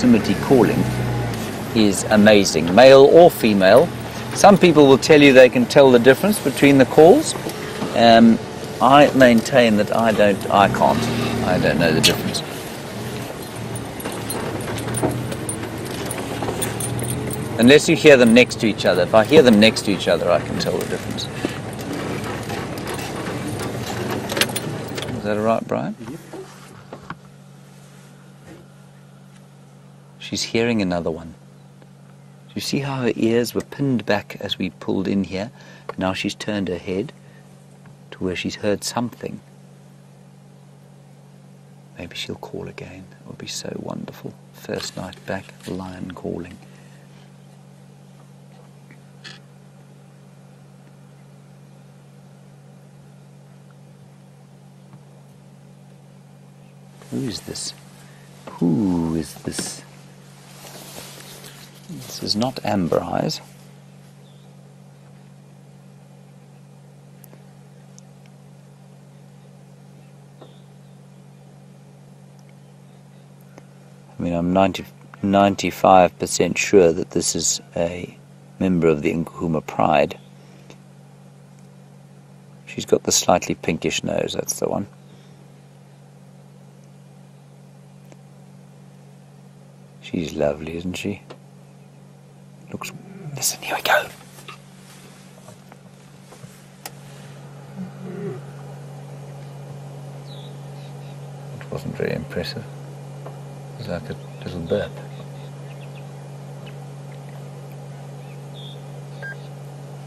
proximity calling is amazing, male or female. Some people will tell you they can tell the difference between the calls. I maintain that I don't know the difference. Unless you hear them next to each other. If I hear them next to each other, I can tell the difference. Is that all right, Brian? Yep. She's hearing another one. Do you see how her ears were pinned back as we pulled in here? Now she's turned her head to where she's heard something. Maybe she'll call again. It would be so wonderful. First night back, lion calling. Who is this? Who is this? This is not Amber Eyes. I mean, I'm 95% sure that this is a member of the Nkuhuma Pride. She's got the slightly pinkish nose, that's the one. She's lovely, isn't she? Looks... Listen, here we go. It wasn't very impressive. It was like a little burp.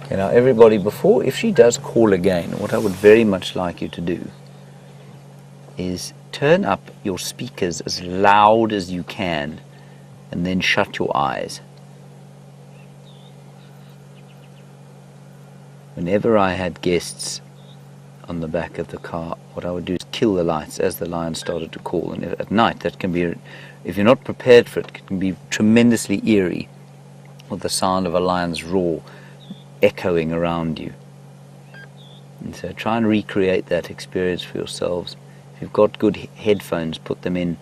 Okay, now everybody, before, if she does call again, what I would very much like you to do is turn up your speakers as loud as you can and then shut your eyes. Whenever I had guests on the back of the car, what I would do is kill the lights as the lion started to call. And at night, that can be, if you're not prepared for it, it can be tremendously eerie, with the sound of a lion's roar echoing around you. And so try and recreate that experience for yourselves. If you've got good headphones, put them in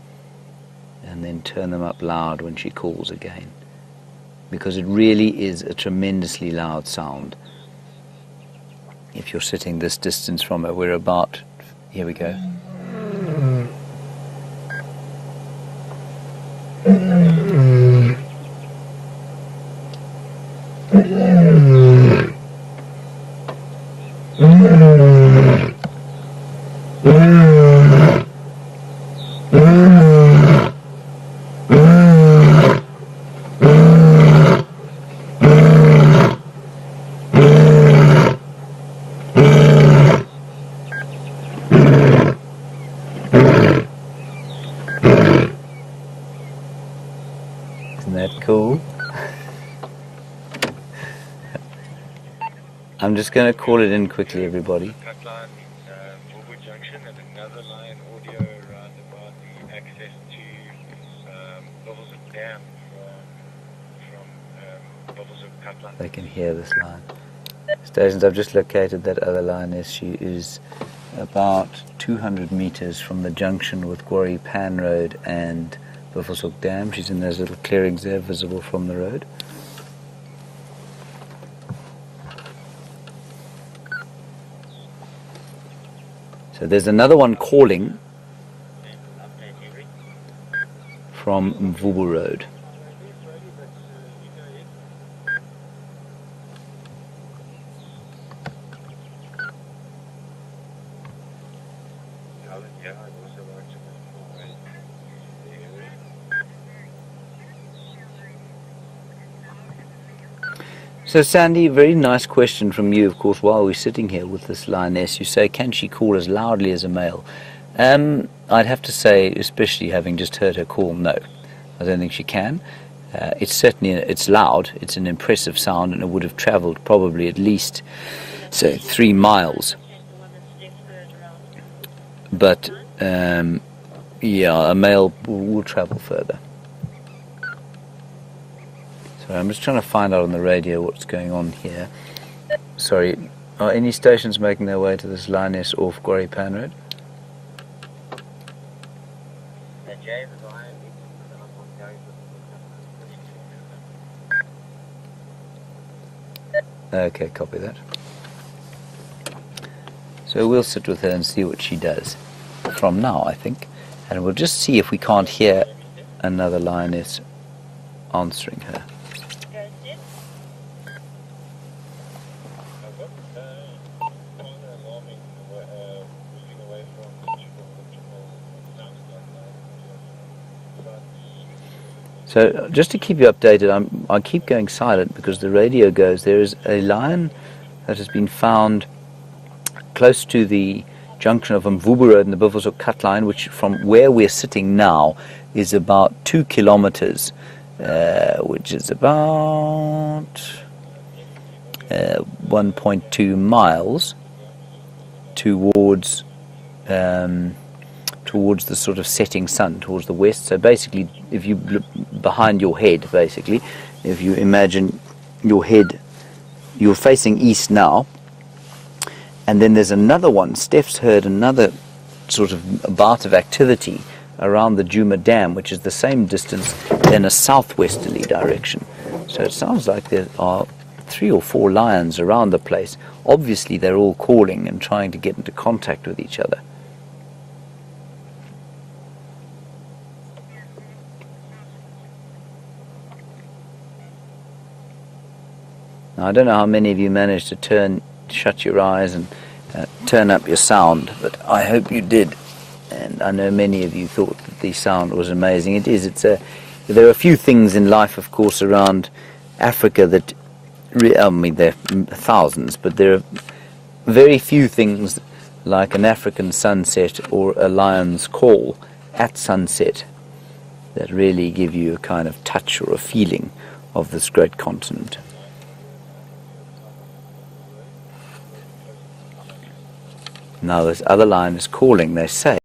and then turn them up loud when she calls again, because it really is a tremendously loud sound. If you're sitting this distance from her, we're about, here we go. Isn't that cool? I'm just going to call it in quickly, everybody. Junction and another line audio around about the access to levels of dam from levels of Katlan. They can hear this line. Stations, I've just located that other line. She is about 200 meters from the junction with Quarry Pan Road and Buffelshoek Dam. She's in those little clearings there, visible from the road. So there's another one calling from Mvubu Road. So Sandy, very nice question from you, of course, while we're sitting here with this lioness. You say, can she call as loudly as a male? I'd have to say, especially having just heard her call, no. I don't think she can. It's certainly, it's loud, it's an impressive sound, and it would have travelled probably at least, say, 3 miles. But, yeah, a male will travel further. Sorry, I'm just trying to find out on the radio what's going on here. Sorry, are any stations making their way to this lioness off Quarry Pan Road? Okay, copy that. So we'll sit with her and see what she does from now, I think. And we'll just see if we can't hear another lioness answering her. So just to keep you updated, I keep going silent because the radio goes. There is a lion that has been found close to the junction of Mvubu Road and the Buffelshoek Cut Line, which from where we're sitting now is about 2 kilometers, which is about 1.2 miles towards the sort of setting sun, towards the west. So basically, if you look behind your head, basically, if you imagine your head, you're facing east now, and then there's another one. Steph's heard another sort of bout of activity around the Djuma Dam, which is the same distance in a southwesterly direction. So it sounds like there are 3 or 4 lions around the place. Obviously, they're all calling and trying to get into contact with each other. Now, I don't know how many of you managed to shut your eyes and turn up your sound, but I hope you did. And I know many of you thought that the sound was amazing. It is. There are a few things in life, of course, around Africa that, I mean, there are thousands, but there are very few things like an African sunset or a lion's call at sunset that really give you a kind of touch or a feeling of this great continent. Now this other lion is calling, they say.